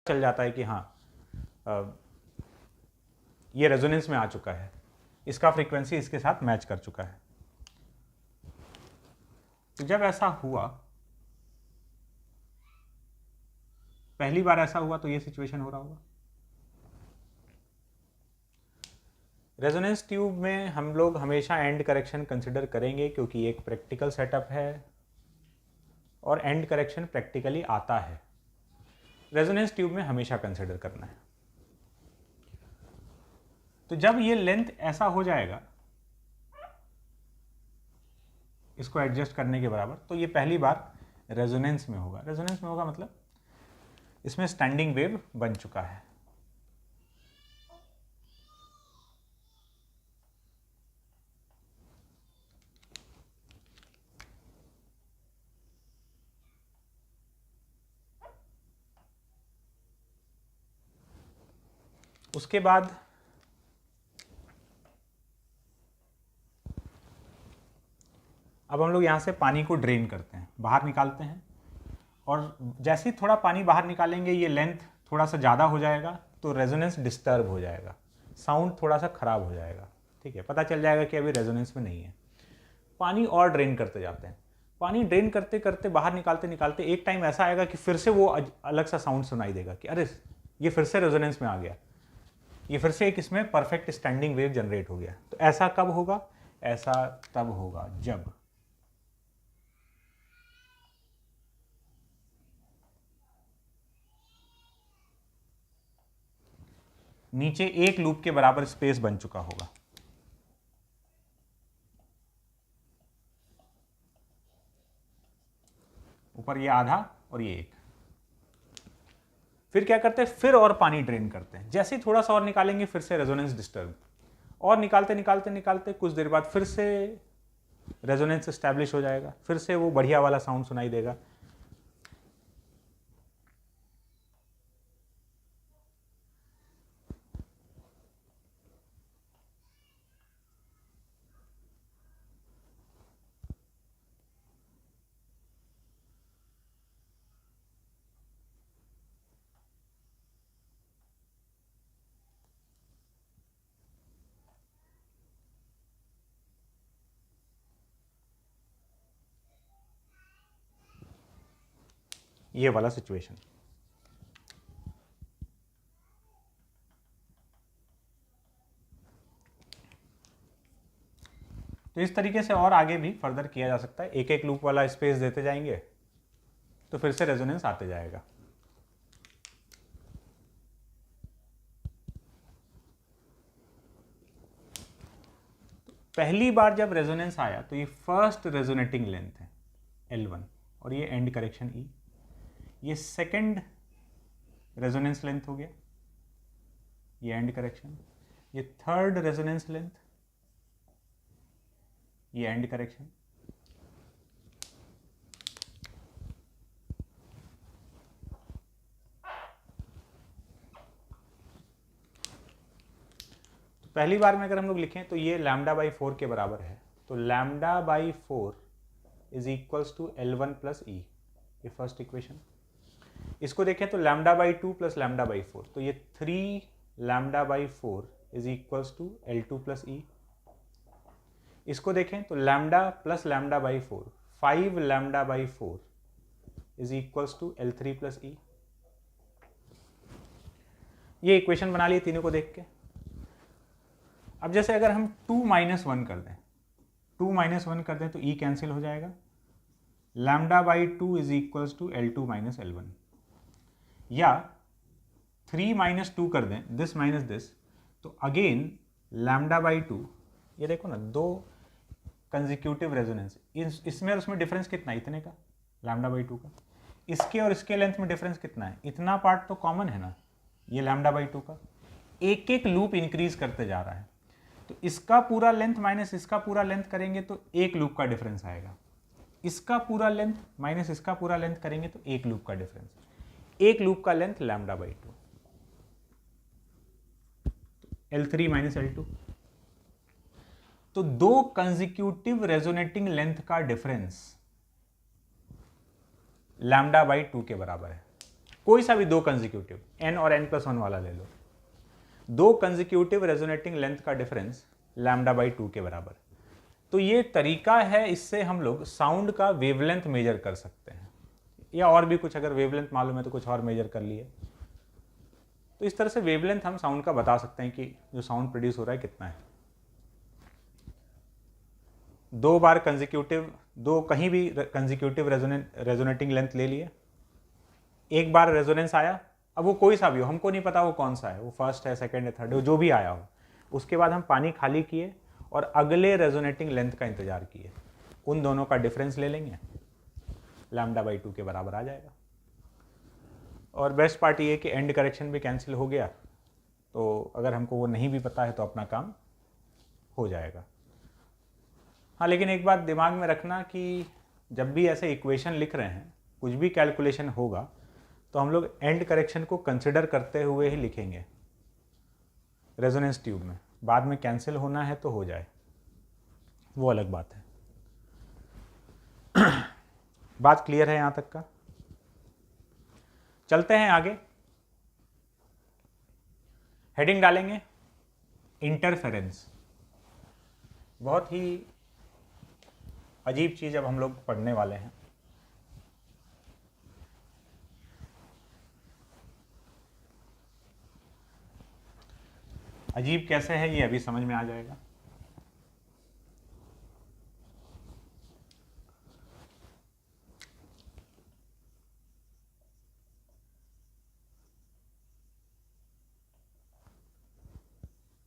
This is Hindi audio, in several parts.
चल जाता है कि हाँ ये रेजोनेंस में आ चुका है, इसका फ्रीक्वेंसी इसके साथ मैच कर चुका है। तो जब ऐसा हुआ, पहली बार ऐसा हुआ तो ये सिचुएशन हो रहा होगा। रेजोनेंस ट्यूब में हम लोग हमेशा एंड करेक्शन कंसिडर करेंगे क्योंकि एक प्रैक्टिकल सेटअप है और एंड करेक्शन प्रैक्टिकली आता है। रेजोनेंस ट्यूब में हमेशा कंसिडर करना है। तो जब ये लेंथ ऐसा हो जाएगा इसको एडजस्ट करने के बराबर, तो ये पहली बार रेजोनेंस में होगा। रेजोनेंस में होगा मतलब इसमें स्टैंडिंग वेव बन चुका है। उसके बाद अब हम लोग यहां से पानी को ड्रेन करते हैं, बाहर निकालते हैं, और जैसे ही थोड़ा पानी बाहर निकालेंगे ये लेंथ थोड़ा सा ज़्यादा हो जाएगा तो रेजोनेंस डिस्टर्ब हो जाएगा, साउंड थोड़ा सा खराब हो जाएगा। ठीक है, पता चल जाएगा कि अभी रेजोनेंस में नहीं है। पानी और ड्रेन करते जाते हैं, पानी ड्रेन करते करते बाहर निकालते निकालते एक टाइम ऐसा आएगा कि फिर से वो अलग सा साउंड सुनाई देगा कि अरे ये फिर से रेजोनेंस में आ गया, ये फिर से एक इसमें परफेक्ट स्टैंडिंग वेव जनरेट हो गया। तो ऐसा कब होगा? ऐसा तब होगा जब नीचे एक लूप के बराबर स्पेस बन चुका होगा। ऊपर ये आधा और ये एक। फिर क्या करते हैं? फिर और पानी ड्रेन करते हैं। जैसे ही थोड़ा सा और निकालेंगे फिर से रेजोनेंस डिस्टर्ब, और निकालते निकालते निकालते कुछ देर बाद फिर से रेजोनेंस एस्टैब्लिश हो जाएगा, फिर से वो बढ़िया वाला साउंड सुनाई देगा। ये वाला सिचुएशन। तो इस तरीके से और आगे भी फर्दर किया जा सकता है। एक एक लूप वाला स्पेस देते जाएंगे तो फिर से रेजोनेंस आते जाएगा। पहली बार जब रेजोनेंस आया तो ये फर्स्ट रेजोनेटिंग लेंथ है L1 और ये एंड करेक्शन E। ये सेकंड रेजोनेंस लेंथ हो गया, ये एंड करेक्शन। ये थर्ड रेजोनेंस लेंथ, ये एंड करेक्शन। तो पहली बार में अगर हम लोग लिखें तो ये λ/4 के बराबर है, तो λ/4 is equals to L1 plus E, ये फर्स्ट इक्वेशन। इसको देखें तो λ/2 प्लस λ/4, तो ये 3 λ/4 is equals to L2 plus E। इसको देखें तो lambda plus λ/4 5 λ/4 is equals to L3 plus E। ये इक्वेशन बना ली तीनों को देख के। अब जैसे अगर हम 2 - 1 कर दें, 2 - 1 कर दें तो E कैंसिल हो जाएगा। λ/2 is equals to L2 minus L1, या 3 - 2 कर दें, दिस माइनस दिस, तो अगेन λ/2, ये देखो ना, दो कंजिक्यूटिव रेजोनेंस, इसमें और उसमें डिफरेंस कितना है? इतने का, λ/2 का। इसके और इसके लेंथ में डिफरेंस कितना है? इतना पार्ट तो कॉमन है ना, ये λ/2 का। एक एक लूप इंक्रीज करते जा रहा है, तो इसका पूरा लेंथ माइनस इसका पूरा लेंथ करेंगे तो एक लूप का डिफरेंस आएगा। इसका पूरा लेंथ माइनस इसका पूरा लेंथ करेंगे तो एक लूप का डिफरेंस। एक लूप का लेंथ λ/2, L3 माइनस L2। तो दो कंजिक्यूटिव रेजोनेटिंग लेंथ का डिफरेंस λ/2 के बराबर है। कोई सा भी दो कंजिक्यूटिव, n और n+1 वाला ले लो, दो कंजिक्यूटिव रेजोनेटिंग लेंथ का डिफरेंस λ/2 के बराबर। तो ये तरीका है, इससे हम लोग साउंड का वेवलेंथ मेजर कर सकते हैं, या और भी कुछ, अगर वेवलेंथ मालूम है तो कुछ और मेजर कर लिए। तो इस तरह से वेवलेंथ हम साउंड का बता सकते हैं कि जो साउंड प्रोड्यूस हो रहा है कितना है। दो बार कंजिक्यूटिव, दो कहीं भी कंजिक्यूटिव रेजोनेटिंग लेंथ ले लिए, एक बार रेजोनेंस आया, अब वो कोई सा भी हो, हमको नहीं पता वो कौन सा है, वो फर्स्ट है, सेकंड है, थर्ड है, जो भी आया हो, उसके बाद हम पानी खाली किए और अगले रेजोनेटिंग लेंथ का इंतजार किए, उन दोनों का डिफरेंस ले लेंगे, λ/2 के बराबर आ जाएगा। और बेस्ट पार्ट ये कि एंड करेक्शन भी कैंसिल हो गया, तो अगर हमको वो नहीं भी पता है तो अपना काम हो जाएगा। हाँ, लेकिन एक बात दिमाग में रखना कि जब भी ऐसे इक्वेशन लिख रहे हैं, कुछ भी कैलकुलेशन होगा, तो हम लोग एंड करेक्शन को कंसिडर करते हुए ही लिखेंगे रेजोनेंस ट्यूब में। बाद में कैंसिल होना है तो हो जाए, वो अलग बात है। बात क्लियर है यहां तक का? चलते हैं आगे। हेडिंग डालेंगे इंटरफेरेंस। बहुत ही अजीब चीज अब हम लोग पढ़ने वाले हैं। अजीब कैसे है ये अभी समझ में आ जाएगा।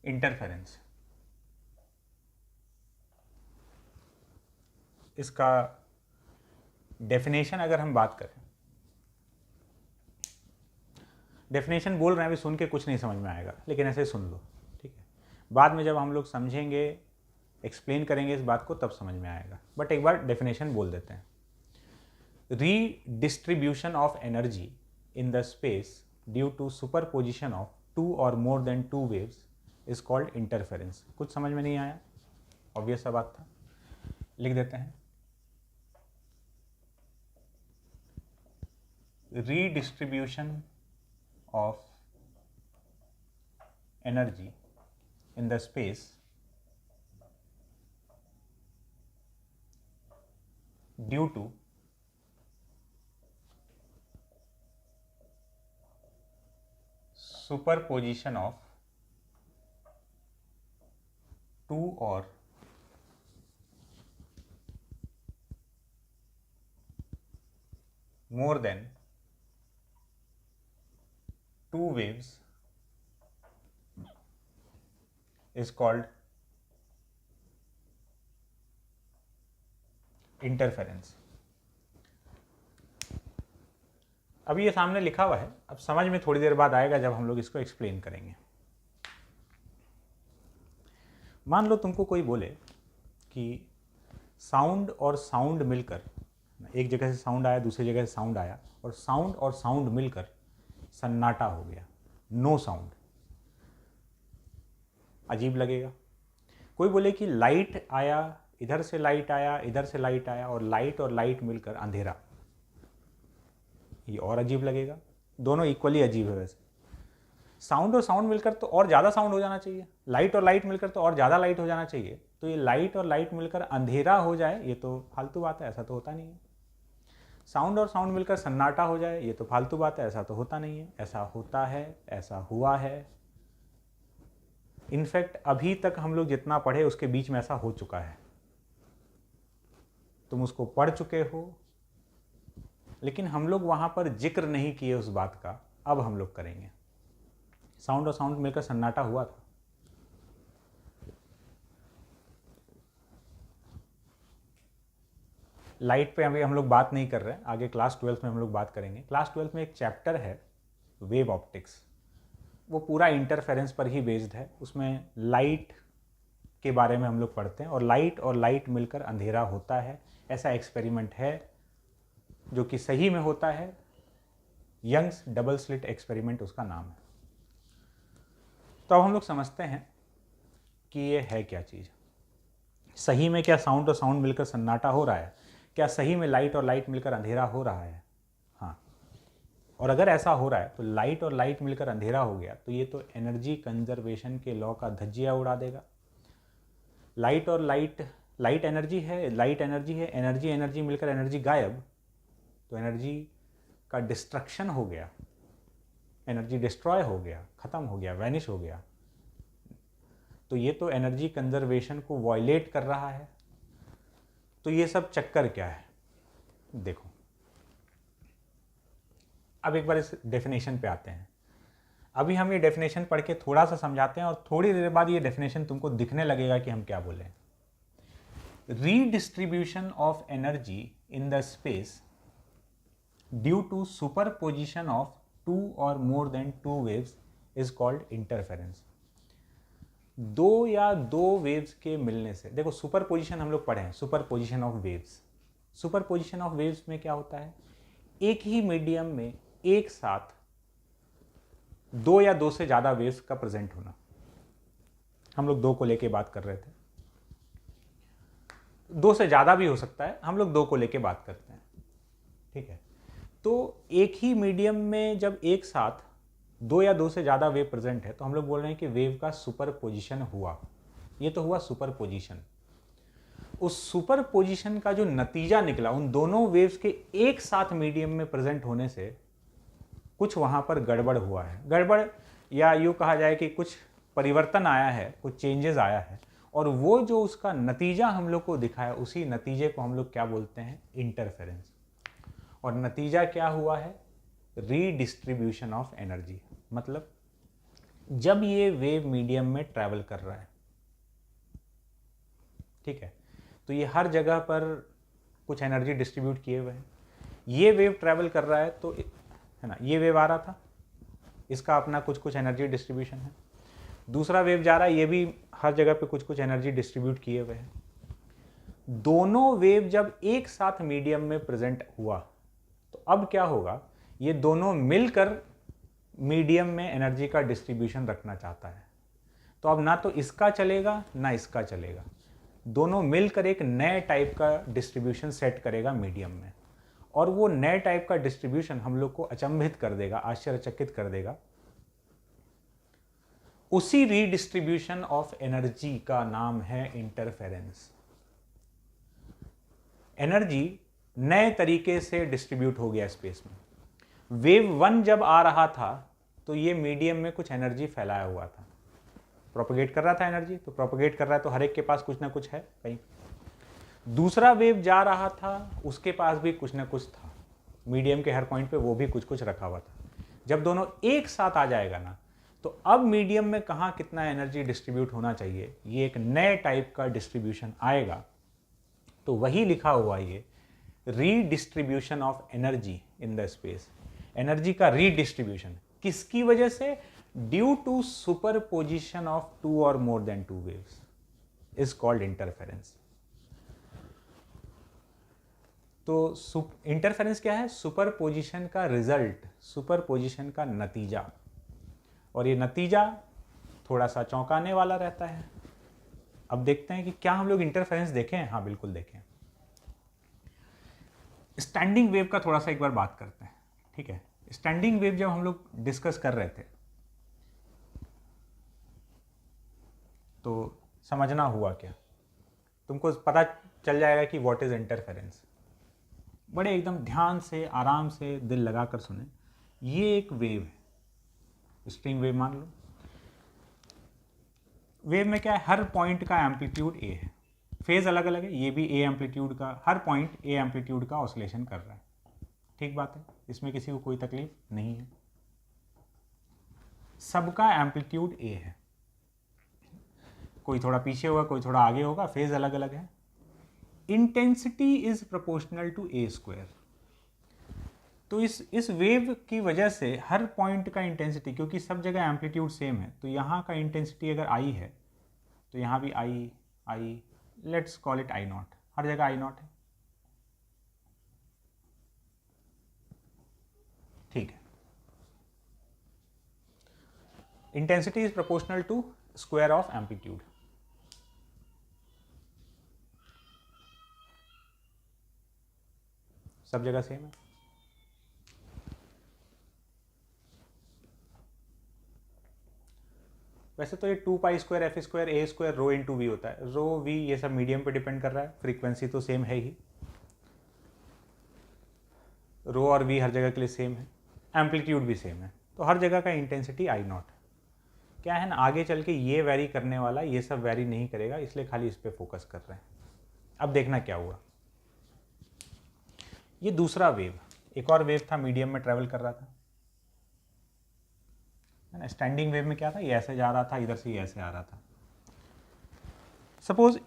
इंटरफेरेंस, इसका डेफिनेशन अगर हम बात करें, डेफिनेशन बोल रहे हैं, अभी सुन के कुछ नहीं समझ में आएगा, लेकिन ऐसे सुन लो, ठीक है। बाद में जब हम लोग समझेंगे, एक्सप्लेन करेंगे इस बात को, तब समझ में आएगा, बट एक बार डेफिनेशन बोल देते हैं। Redistribution of energy in the space due to superposition of two or more than two waves is called interference. कुछ समझ में नहीं आया? ऑब्वियस सा बात था, लिख देते हैं। Redistribution of energy in the space due to superposition of two or more than two waves is called interference। अभी ये सामने लिखा हुआ है, अब समझ में थोड़ी देर बाद आएगा जब हम लोग इसको एक्सप्लेन करेंगे। मान लो तुमको कोई बोले कि साउंड और साउंड मिलकर, एक जगह से साउंड आया, दूसरी जगह से साउंड आया, और साउंड मिलकर सन्नाटा हो गया, नो साउंड। अजीब लगेगा। कोई बोले कि लाइट आया, इधर से लाइट आया, इधर से लाइट आया, और लाइट मिलकर अंधेरा, ये और अजीब लगेगा। दोनों इक्वली अजीब है वैसे। साउंड और साउंड मिलकर तो और ज़्यादा साउंड हो जाना चाहिए, लाइट और लाइट मिलकर तो और ज़्यादा लाइट हो जाना चाहिए। तो ये लाइट और लाइट मिलकर अंधेरा हो जाए, ये तो फालतू बात है, ऐसा तो होता नहीं है। साउंड और साउंड मिलकर सन्नाटा हो जाए, ये तो फालतू बात है, ऐसा तो होता नहीं है। ऐसा होता है, ऐसा हुआ है। इनफैक्ट अभी तक हम लोग जितना पढ़े उसके बीच में ऐसा हो चुका है। तुम उसको पढ़ चुके हो, लेकिन हम लोग वहां पर जिक्र नहीं किए उस बात का, अब हम लोग करेंगे। साउंड और साउंड मिलकर सन्नाटा हुआ था। लाइट पे अभी हम लोग बात नहीं कर रहे हैं, आगे क्लास 12 में हम लोग बात करेंगे। क्लास 12 में एक चैप्टर है वेव ऑप्टिक्स, वो पूरा इंटरफेरेंस पर ही बेस्ड है। उसमें लाइट के बारे में हम लोग पढ़ते हैं, और लाइट मिलकर अंधेरा होता है। ऐसा एक्सपेरिमेंट है जो कि सही में होता है, यंग्स डबल स्लिट एक्सपेरिमेंट उसका नाम है। तो अब हम लोग समझते हैं कि ये है क्या चीज़। सही में क्या साउंड और साउंड मिलकर सन्नाटा हो रहा है? क्या सही में लाइट और लाइट मिलकर अंधेरा हो रहा है? हाँ, और अगर ऐसा हो रहा है तो लाइट और लाइट मिलकर अंधेरा हो गया, तो ये तो एनर्जी कंजर्वेशन के लॉ का धज्जिया उड़ा देगा। लाइट और लाइट, लाइट एनर्जी है, लाइट एनर्जी है, एनर्जी एनर्जी मिलकर एनर्जी गायब, तो एनर्जी का डिस्ट्रक्शन हो गया, एनर्जी डिस्ट्रॉय हो गया, खत्म हो गया, वैनिश हो गया। तो ये तो एनर्जी कंजर्वेशन को वायलेट कर रहा है। तो ये सब चक्कर क्या है, देखो अब एक बार इस डेफिनेशन पे आते हैं। अभी हम ये डेफिनेशन पढ़ के थोड़ा सा समझाते हैं और थोड़ी देर बाद ये डेफिनेशन तुमको दिखने लगेगा कि हम क्या बोले। Redistribution of energy in the space due to superposition of two or more than two waves is called interference. दो या दो वेव्स के मिलने से, देखो सुपरपोजिशन हम लोग पढ़े हैं, superposition of waves. Superposition of waves में क्या होता है, एक ही मीडियम में एक साथ दो या दो से ज्यादा वेव्स का प्रेजेंट होना। हम लोग दो को लेके बात कर रहे थे, दो से ज्यादा भी हो सकता है, हम लोग दो को लेके बात करते हैं, ठीक है। तो एक ही मीडियम में जब एक साथ दो या दो से ज्यादा वेव प्रेजेंट है तो हम लोग बोल रहे हैं कि वेव का सुपरपोजिशन हुआ। ये तो हुआ सुपरपोजिशन। उस सुपरपोजिशन का जो नतीजा निकला उन दोनों वेव्स के एक साथ मीडियम में प्रेजेंट होने से कुछ वहां पर गड़बड़ हुआ है। गड़बड़ या यूँ कहा जाए कि कुछ परिवर्तन आया है, कुछ चेंजेस आया है, और वो जो उसका नतीजा हम लोग को दिखा है उसी नतीजे को हम लोग क्या बोलते हैं, इंटरफेरेंस। और नतीजा क्या हुआ है, रीडिस्ट्रीब्यूशन ऑफ एनर्जी। मतलब जब ये वेव मीडियम में ट्रैवल कर रहा है, ठीक है, तो ये हर जगह पर कुछ एनर्जी डिस्ट्रीब्यूट किए हुए हैं। ये वेव ट्रैवल कर रहा है तो है ना, ये वेव आ रहा था, इसका अपना कुछ कुछ एनर्जी डिस्ट्रीब्यूशन है। दूसरा वेव जा रहा है, ये भी हर जगह पे कुछ कुछ एनर्जी डिस्ट्रीब्यूट किए हुए हैं। दोनों वेव जब एक साथ मीडियम में प्रेजेंट हुआ तो अब क्या होगा, ये दोनों मिलकर मीडियम में एनर्जी का डिस्ट्रीब्यूशन रखना चाहता है। तो अब ना तो इसका चलेगा ना इसका चलेगा, दोनों मिलकर एक नए टाइप का डिस्ट्रीब्यूशन सेट करेगा मीडियम में। और वो नए टाइप का डिस्ट्रीब्यूशन हम लोग को अचंभित कर देगा, आश्चर्यचकित कर देगा। उसी रीडिस्ट्रीब्यूशन ऑफ एनर्जी का नाम है इंटरफेरेंस। एनर्जी नए तरीके से डिस्ट्रीब्यूट हो गया स्पेस में। वेव वन जब आ रहा था तो ये मीडियम में कुछ एनर्जी फैलाया हुआ था, प्रोपगेट कर रहा था एनर्जी, तो प्रोपगेट कर रहा है तो हर एक के पास कुछ ना कुछ है कहीं। दूसरा वेव जा रहा था, उसके पास भी कुछ ना कुछ था, मीडियम के हर पॉइंट पे वो भी कुछ कुछ रखा हुआ था। जब दोनों एक साथ आ जाएगा ना, तो अब मीडियम में कहाँ कितना एनर्जी डिस्ट्रीब्यूट होना चाहिए, ये एक नए टाइप का डिस्ट्रीब्यूशन आएगा। तो वही लिखा हुआ ये redistribution of energy in the space. Energy का रीडिस्ट्रीब्यूशन किसकी वजह से, due to superposition of two or more than two waves is called interference. तो इंटरफेरेंस क्या है, सुपरपोजिशन का रिजल्ट, सुपरपोजिशन का नतीजा। और ये नतीजा थोड़ा सा चौंकाने वाला रहता है। अब देखते हैं कि क्या हम लोग इंटरफेरेंस देखें हैं। हाँ बिल्कुल देखें। स्टैंडिंग वेव का थोड़ा सा एक बार बात करते हैं, ठीक है। स्टैंडिंग वेव जब हम लोग डिस्कस कर रहे थे तो समझना हुआ क्या, तुमको पता चल जाएगा कि व्हाट इज इंटरफेरेंस। बड़े एकदम ध्यान से आराम से दिल लगाकर सुने। ये एक वेव है, स्ट्रिंग वेव मान लो। वेव में क्या है, हर पॉइंट का एम्पलीट्यूड ए है, फेज अलग अलग है, ये भी ए एम्पलीट्यूड का, हर पॉइंट ए एम्पलीट्यूड का ऑसिलेशन कर रहा है। ठीक बात है, इसमें किसी को कोई तकलीफ नहीं है। सबका एम्पलीट्यूड ए है, कोई थोड़ा पीछे होगा, कोई थोड़ा आगे होगा, फेज अलग अलग है। Intensity is proportional to A square. तो इस वेव की वजह से हर पॉइंट का इंटेंसिटी, क्योंकि सब जगह एम्पलीट्यूड सेम है, तो यहाँ का इंटेंसिटी अगर आई है तो यहाँ भी I, let's call it I naught, हर जगह आई नॉट है, ठीक है। Intensity is proportional to square of amplitude. सब जगह सेम है। वैसे तो ये 2 pi square F square A square rho into V होता है, रो वी ये सब मीडियम पे डिपेंड कर रहा है, फ्रीक्वेंसी तो सेम है ही, रो और वी हर जगह के लिए सेम है, एम्पलीट्यूड भी सेम है, तो हर जगह का इंटेंसिटी आई नॉट क्या है ना, आगे चल के ये वैरी करने वाला, ये सब वैरी नहीं करेगा, इसलिए खाली इस पर फोकस कर रहे हैं। अब देखना क्या हुआ, ये दूसरा वेव, एक और वेव था मीडियम में ट्रेवल कर रहा था, है ना। स्टैंडिंग वेव में क्या था, ये ऐसे जा रहा था, इधर से ये ऐसे आ रहा था। सपोज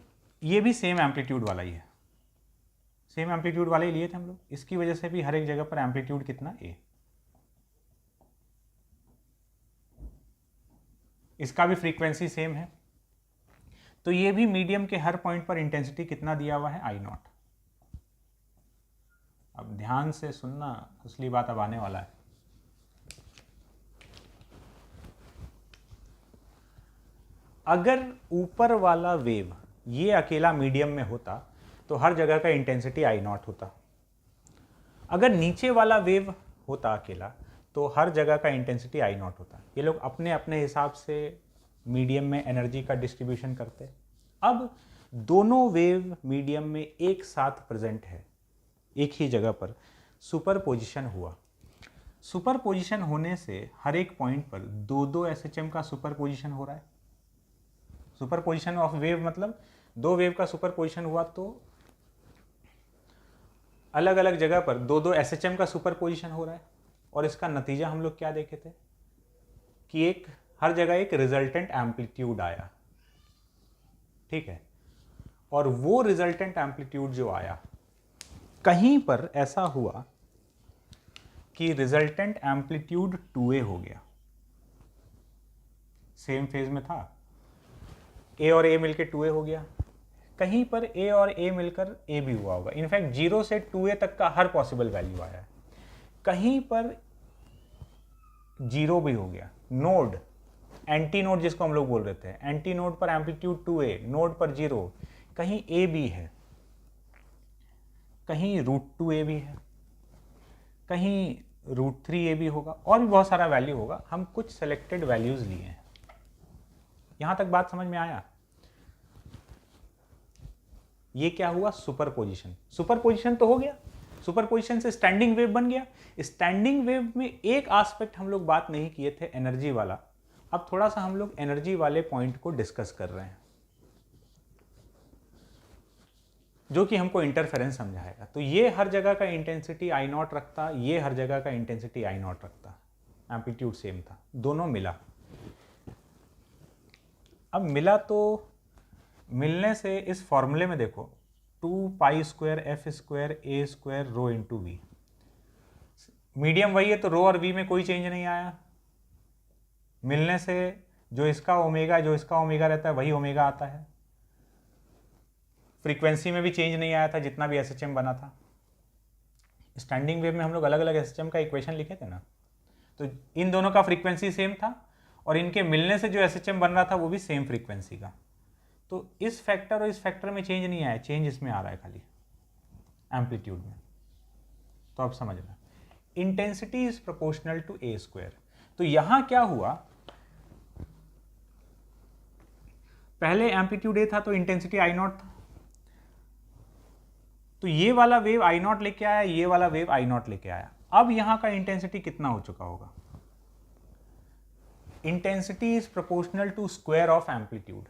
ये भी सेम एम्पलीट्यूड वाला ही है, सेम एम्पलीट्यूड वाले ही लिए थे हम लोग, इसकी वजह से भी हर एक जगह पर एम्पलीट्यूड कितना ए, इसका भी फ्रीक्वेंसी सेम है, तो ये भी मीडियम के हर पॉइंट पर इंटेंसिटी कितना दिया हुआ है, आई नॉट। अब ध्यान से सुनना, असली बात अब आने वाला है। अगर ऊपर वाला वेव ये अकेला मीडियम में होता तो हर जगह का इंटेंसिटी आई नॉट होता, अगर नीचे वाला वेव होता अकेला तो हर जगह का इंटेंसिटी आई नॉट होता। ये लोग अपने अपने हिसाब से मीडियम में एनर्जी का डिस्ट्रीब्यूशन करते। अब दोनों वेव मीडियम में एक साथ प्रेजेंट है, एक ही जगह पर सुपरपोजिशन हुआ। सुपरपोजिशन होने से हर एक पॉइंट पर दो दो एसएचएम का सुपरपोजिशन हो रहा है। सुपरपोजिशन ऑफ वेव मतलब दो वेव का सुपरपोजिशन हुआ तो अलग अलग जगह पर दो दो एसएचएम का सुपरपोजिशन हो रहा है, और इसका नतीजा हम लोग क्या देखे थे कि एक हर जगह एक रिजल्टेंट एम्पलीट्यूड आया, ठीक है। और वो रिजल्टेंट एम्पलीट्यूड जो आया, कहीं पर ऐसा हुआ कि रिजल्टेंट एम्पलीट्यूड 2a हो गया, सेम फेज में था, a और a मिलकर 2a हो गया, कहीं पर a और a मिलकर a भी हुआ होगा। इनफैक्ट 0 से 2a तक का हर पॉसिबल वैल्यू आया है, कहीं पर 0 भी हो गया। नोड, एंटी नोड जिसको हम लोग बोल रहे थे, एंटी नोड पर एम्पलीट्यूड 2a, नोड पर 0, कहीं a भी है, कहीं √2a भी है, कहीं √3a भी होगा, और भी बहुत सारा वैल्यू होगा। हम कुछ सेलेक्टेड वैल्यूज लिए हैं। यहां तक बात समझ में आया? ये क्या हुआ, सुपरपोजिशन। सुपरपोजिशन तो हो गया, सुपरपोजिशन से स्टैंडिंग वेव बन गया। स्टैंडिंग वेव में एक एस्पेक्ट हम लोग बात नहीं किए थे, एनर्जी वाला। अब थोड़ा सा हम लोग एनर्जी वाले पॉइंट को डिस्कस कर रहे हैं, जो कि हमको इंटरफेरेंस समझाएगा। तो ये हर जगह का इंटेंसिटी आई नॉट रखता, ये हर जगह का इंटेंसिटी आई नॉट रखता, एम्पलीट्यूड सेम था, दोनों मिला। अब मिला तो मिलने से इस फॉर्मूले में देखो 2 pi square F square A square rho into V, medium वही है तो रो और वी में कोई चेंज नहीं आया। मिलने से जो इसका ओमेगा रहता है वही ओमेगा आता है। फ्रीक्वेंसी में भी चेंज नहीं आया था, जितना भी एसएचएम बना था। स्टैंडिंग वेव में हम लोग अलग अलग एसएचएम का इक्वेशन लिखे थे ना, तो इन दोनों का फ्रीक्वेंसी सेम था, और इनके मिलने से जो एसएचएम बन रहा था वो भी सेम फ्रीक्वेंसी का। तो इस फैक्टर और इस फैक्टर में चेंज नहीं आया, चेंज इसमें आ रहा है खाली एम्पलीट्यूड में। तो अब समझना, intensity is proportional to A square. तो यहां क्या हुआ, पहले एम्पलीट्यूड ए था तो इंटेंसिटी आई नॉट था, तो ये वाला वेव आई नॉट लेके आया, ये वाला वेव आई नॉट लेके आया। अब यहां का इंटेंसिटी कितना हो चुका होगा, intensity is proportional to square of amplitude.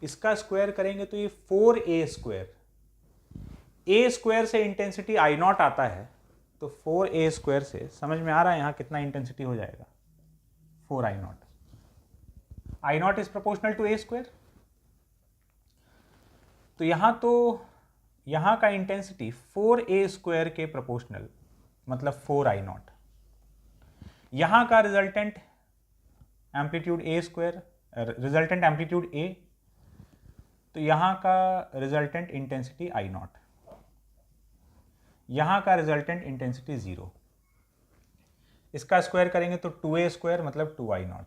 इसका स्क्वायर करेंगे तो ये 4a स्क्वायर, ए स्क्वायर से इंटेंसिटी आई नॉट आता है, तो 4a स्क्वायर से समझ में आ रहा है यहां कितना इंटेंसिटी हो जाएगा, 4 I naught. I naught is proportional to A square, तो यहां का इंटेंसिटी 4a स्क्वायर के प्रोपोर्शनल, मतलब 4 आई नॉट। यहां का रिजल्टेंट एम्पलीट्यूड ए स्क्वायर, रिजल्टेंट एम्पलीट्यूड ए, तो यहां का रिजल्टेंट इंटेंसिटी आई नॉट, यहां का रिजल्टेंट इंटेंसिटी 0। इसका स्क्वायर करेंगे तो 2a स्क्वायर मतलब 2 आई नॉट,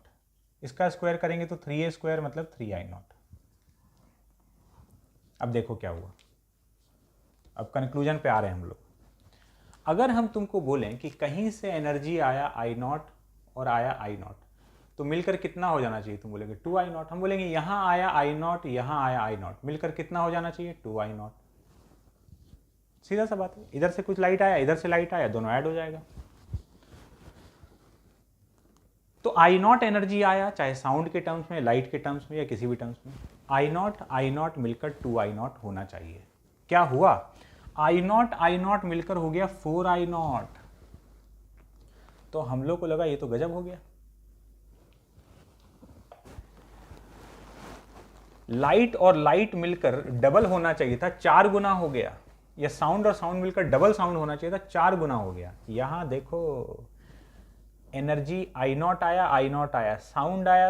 इसका स्क्वायर करेंगे तो 3a स्क्वायर मतलब 3 आई नॉट। अब देखो क्या हुआ, अब कंक्लूजन पे आ रहे हैं हम लोग। अगर हम तुमको बोलें कि कहीं से एनर्जी आया आई नॉट और आया आई नॉट, तो मिलकर कितना हो जाना चाहिए? तुम बोलेंगे 2i0। हम बोलेंगे यहाँ आया i0, यहाँ आया i0, मिलकर कितना हो जाना चाहिए? 2i0। सीधा सा बात है, इधर से कुछ लाइट आया, इधर से लाइट आया, दोनों ऐड हो जाएगा। तो I0 एनर्जी आया, चाहे साउंड के टर्म्स में, लाइट के टर्म्स में या किसी भी टर्म्स में, I0 मिलकर 2i0 होना चाहिए। क्या हुआ? I0 मिलकर हो गया 4i0। तो हम लोग को लगा ये तो गजब हो गया, लाइट और लाइट मिलकर डबल होना चाहिए था, 4 गुना हो गया, या साउंड और साउंड मिलकर डबल साउंड होना चाहिए था, 4 गुना हो गया। यहां देखो एनर्जी I0 आया, I0 आया,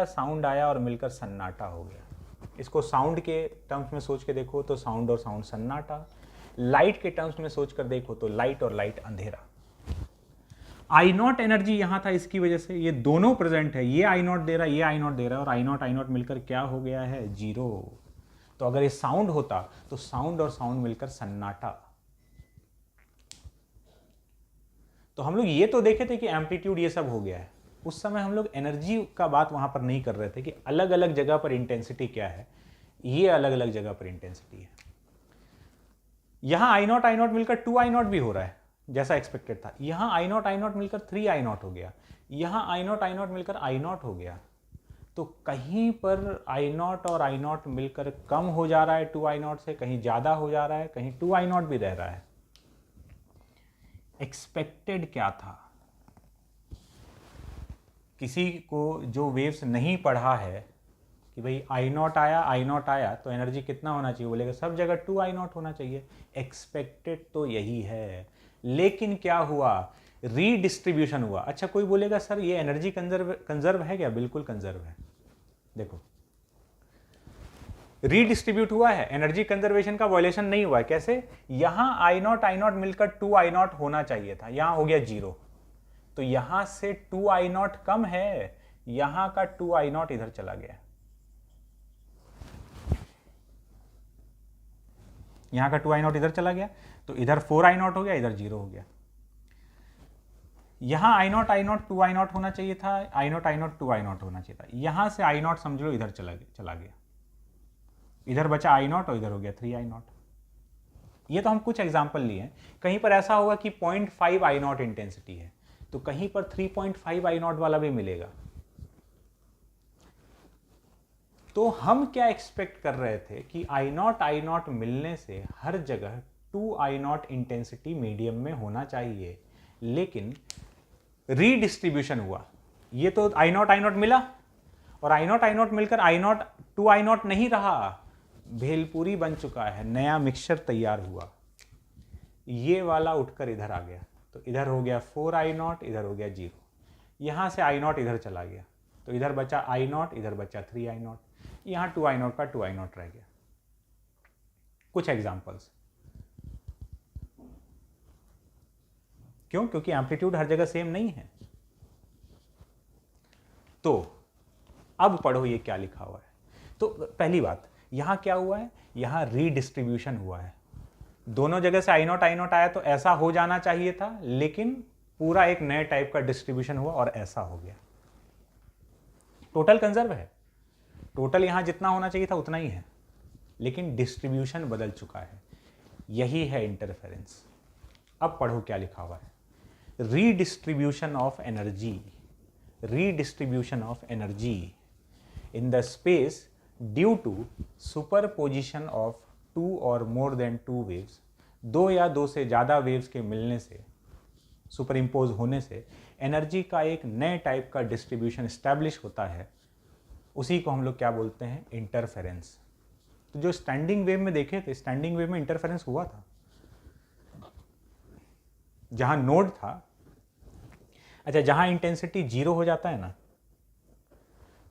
साउंड आया और मिलकर सन्नाटा हो गया। इसको साउंड के टर्म्स में सोच के देखो तो साउंड और साउंड सन्नाटा, लाइट के टर्म्स में सोच कर देखो तो लाइट और लाइट अंधेरा। I0 एनर्जी यहां था, इसकी वजह से ये दोनों प्रेजेंट है, ये I0 दे रहा है, ये I0 दे रहा है, और I0 मिलकर क्या हो गया है? 0। तो अगर ये साउंड होता तो साउंड और साउंड मिलकर सन्नाटा। तो हम लोग ये तो देखे थे कि एम्पलीट्यूड ये सब हो गया है, उस समय हम लोग एनर्जी का बात वहां पर नहीं कर रहे थे कि अलग अलग जगह पर इंटेंसिटी क्या है। ये अलग अलग जगह पर इंटेंसिटी है। यहां I0 मिलकर 2i0 भी हो रहा है जैसा एक्सपेक्टेड था, यहां I0 मिलकर 3i0 हो गया, यहां I0 मिलकर I0 हो गया। तो कहीं पर I0 और I0 मिलकर कम हो जा रहा है 2i0 से, कहीं ज्यादा हो जा रहा है, कहीं 2i0 भी रह रहा है। एक्सपेक्टेड क्या था? किसी को जो वेव्स नहीं पढ़ा है कि भाई I0 आया तो एनर्जी कितना होना चाहिए, बोलेगा सब जगह 2i0 होना चाहिए। एक्सपेक्टेड तो यही है, लेकिन क्या हुआ? रीडिस्ट्रीब्यूशन हुआ। अच्छा, कोई बोलेगा सर ये एनर्जी कंजर्व है क्या? बिल्कुल कंजर्व है। देखो रीडिस्ट्रीब्यूट हुआ है, एनर्जी कंजर्वेशन का वायलेशन नहीं हुआ है। कैसे? यहां I0 मिलकर 2i0 होना चाहिए था, यहां हो गया 0। तो यहां से 2i0 कम है, यहां का 2i0 इधर चला गया, यहां का 2i0 इधर चला गया, तो इधर 4i0 हो गया, इधर 0 हो गया। यहां I0 2i0 होना चाहिए था, I0 2i0 होना चाहिए था, यहां से I0 समझ लो इधर चला गया, इधर बचा I0 और इधर हो गया 3i0। ये तो हम कुछ एग्जांपल लिए हैं। कहीं पर ऐसा होगा कि 0.5 I0 इंटेंसिटी है, तो कहीं पर 3.5 I0 वाला भी मिलेगा। तो हम क्या एक्सपेक्ट कर रहे थे कि I0 मिलने से हर जगह 2i0 इंटेंसिटी मीडियम में होना चाहिए, लेकिन रीडिस्ट्रीब्यूशन हुआ। ये तो I0 मिला और I0 मिलकर I0 2i0 नहीं रहा, भेलपूरी बन चुका है, नया मिक्सचर तैयार हुआ। ये वाला उठकर इधर आ गया, तो इधर हो गया 4i0, इधर हो गया 0। यहां से I0 इधर चला गया, तो इधर बचा I0, इधर बचा 3i0, यहां 2i0 का 2i0 रह गया। कुछ एग्जांपल्स। क्यों? क्योंकि एम्पलीट्यूड हर जगह सेम नहीं है। तो अब पढ़ो ये क्या लिखा हुआ है। तो पहली बात, यहां क्या हुआ है? यहां रीडिस्ट्रीब्यूशन हुआ है। दोनों जगह से I0 आया तो ऐसा हो जाना चाहिए था, लेकिन पूरा एक नए टाइप का डिस्ट्रीब्यूशन हुआ और ऐसा हो गया। टोटल कंजर्व है, टोटल यहां जितना होना चाहिए था उतना ही है, लेकिन डिस्ट्रीब्यूशन बदल चुका है। यही है इंटरफेरेंस। अब पढ़ो क्या लिखा हुआ है। Redistribution of energy in the space due to superposition of 2 or more than 2 waves, 2 या 2 से ज़्यादा वेव्स के मिलने से, सुपर इम्पोज होने से एनर्जी का एक नए टाइप का डिस्ट्रीब्यूशन स्टैब्लिश होता है। उसी को हम लोग क्या बोलते हैं? इंटरफेरेंस। तो जो स्टैंडिंग वेव में देखे थे, स्टैंडिंग वेव में इंटरफेरेंस हुआ था। जहां नोड था, अच्छा जहां इंटेंसिटी 0 हो जाता है ना,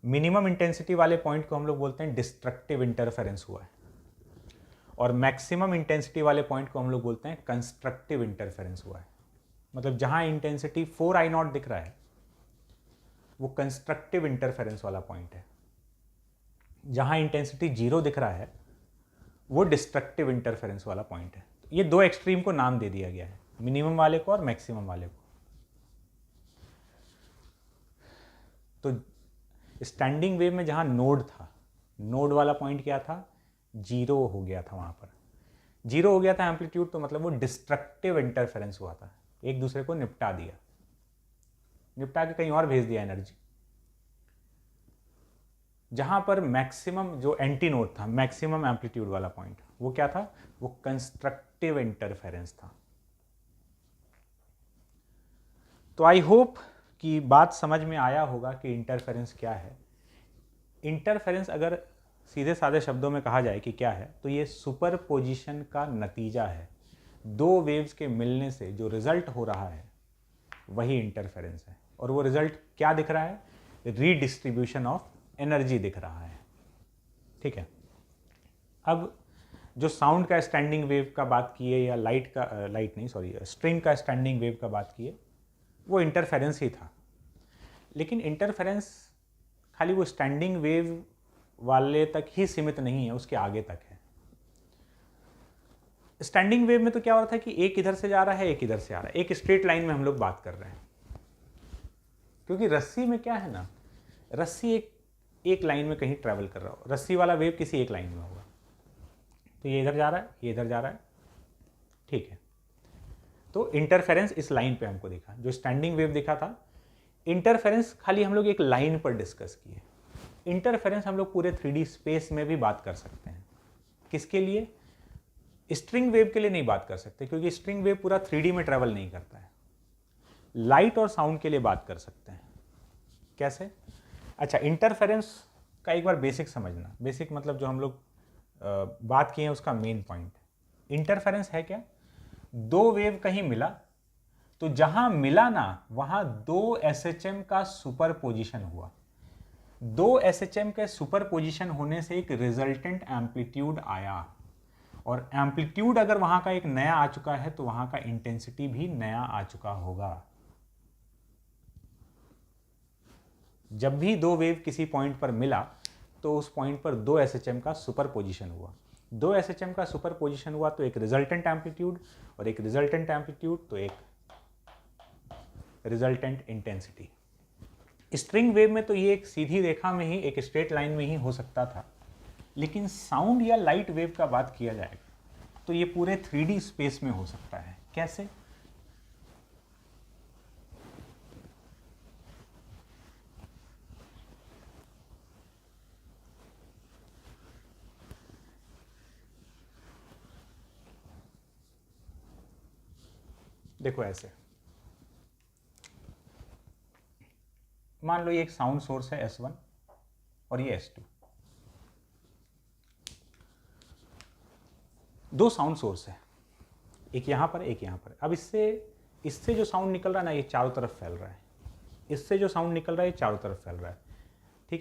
मिनिमम इंटेंसिटी वाले पॉइंट को हम लोग बोलते हैं डिस्ट्रक्टिव इंटरफेरेंस हुआ है, और मैक्सिमम इंटेंसिटी वाले पॉइंट को हम लोग बोलते हैं कंस्ट्रक्टिव इंटरफेरेंस हुआ है। मतलब जहां इंटेंसिटी 4i0 दिख रहा है वो कंस्ट्रक्टिव इंटरफेरेंस वाला पॉइंट है, जहां इंटेंसिटी 0 दिख रहा है वो डिस्ट्रक्टिव इंटरफेरेंस वाला पॉइंट है। ये दो एक्सट्रीम को नाम दे दिया गया है, मिनिमम वाले को और मैक्सिमम वाले को। तो स्टैंडिंग वेव में जहाँ नोड था, नोड वाला पॉइंट क्या था, 0 हो गया था, वहाँ पर 0 हो गया था एम्पलीट्यूड, तो मतलब वो डिस्ट्रक्टिव इंटरफेरेंस हुआ था, एक दूसरे को निपटा दिया, निपटा के कहीं और भेज दिया एनर्जी। जहाँ पर मैक्सिमम जो एंटी नोड था, मैक्सिमम एम्पलीट्यूड वाला पॉइंट, वो क्या था, वो कंस्ट्रक्टिव इंटरफेरेंस था। तो आई होप कि बात समझ में आया होगा कि इंटरफेरेंस क्या है। इंटरफेरेंस अगर सीधे साधे शब्दों में कहा जाए कि क्या है, तो ये सुपरपोजिशन का नतीजा है। दो वेव्स के मिलने से जो रिजल्ट हो रहा है वही इंटरफेरेंस है, और वो रिजल्ट क्या दिख रहा है, रीडिस्ट्रीब्यूशन ऑफ एनर्जी दिख रहा है। ठीक है, अब जो साउंड का स्टैंडिंग वेव का बात किए, या स्ट्रिंग का स्टैंडिंग वेव का बात किए, वो इंटरफेरेंस ही था। लेकिन इंटरफेरेंस खाली वो स्टैंडिंग वेव वाले तक ही सीमित नहीं है, उसके आगे तक है। स्टैंडिंग वेव में तो क्या हो रहा था कि एक इधर से जा रहा है, एक इधर से आ रहा है, एक स्ट्रेट लाइन में हम लोग बात कर रहे हैं। क्योंकि रस्सी में क्या है ना, रस्सी एक लाइन में कहीं ट्रैवल कर रहा हो, रस्सी वाला वेव किसी एक लाइन में होगा, तो ये इधर जा रहा है, ये इधर जा रहा है, ठीक है। तो इंटरफेरेंस इस लाइन पे हमको दिखा, जो स्टैंडिंग वेव दिखा था। इंटरफेरेंस खाली हम लोग एक लाइन पर डिस्कस किए। इंटरफेरेंस हम लोग पूरे 3D स्पेस में भी बात कर सकते हैं। किसके लिए, स्ट्रिंग वेव के लिए नहीं बात कर सकते, क्योंकि स्ट्रिंग वेव पूरा 3D में ट्रैवल नहीं करता है। लाइट और साउंड के लिए बात कर सकते हैं। कैसे? अच्छा, इंटरफेरेंस का एक बार बेसिक समझना। बेसिक मतलब जो हम लोग बात किए हैं उसका मेन पॉइंट। इंटरफेरेंस है क्या, दो वेव कहीं मिला, तो जहां मिला ना वहां दो SHM का सुपरपोजिशन हुआ। दो SHM के सुपरपोजिशन होने से एक रिजल्टेंट एम्पलीट्यूड आया, और एम्पलीट्यूड अगर वहां का एक नया आ चुका है तो वहां का इंटेंसिटी भी नया आ चुका होगा। जब भी दो वेव किसी पॉइंट पर मिला तो उस पॉइंट पर दो SHM का सुपरपोजिशन हुआ। दो SHM का सुपरपोजिशन हुआ तो एक रिजल्टेंट एम्पलीट्यूड, और एक रिजल्टेंट एम्पलीट्यूड तो एक रिजल्टेंट इंटेंसिटी। स्ट्रिंग वेव में तो ये एक सीधी रेखा में ही, एक स्ट्रेट लाइन में ही हो सकता था, लेकिन साउंड या लाइट वेव का बात किया जाएगा तो ये पूरे 3D स्पेस में हो सकता है। कैसे? देखो ऐसे, मान लो ये एक साउंड सोर्स है S1 और ये S2, दो साउंड सोर्स है, एक यहां पर एक यहां पर। अब इससे जो साउंड निकल रहा है ना, ये चारों तरफ फैल रहा है। इससे जो साउंड निकल रहा है ये चारों तरफ फैल रहा है।